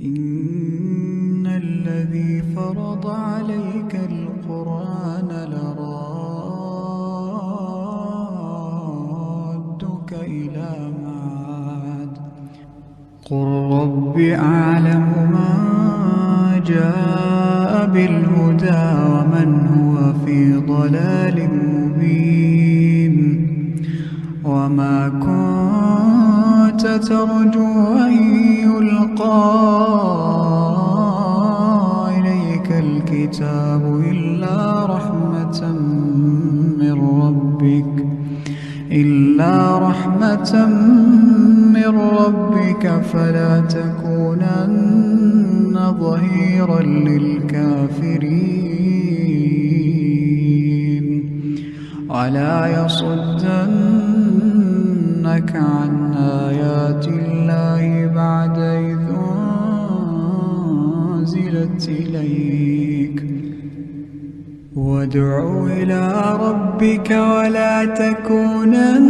إن الذي فرض عليك القرآن لرادك إلى معاد قل رب أعلم من جاء بالهدى ومن هو في ضلال مبين وما كنت ترجو أن يلقى إليك الكتاب إلا رحمة من ربك فلا تكونن ظهيرا للكافرين ولا يصدنك عن آيات الله بعد إذ أنزلت إليك وادع إلى ربك ولا تكونن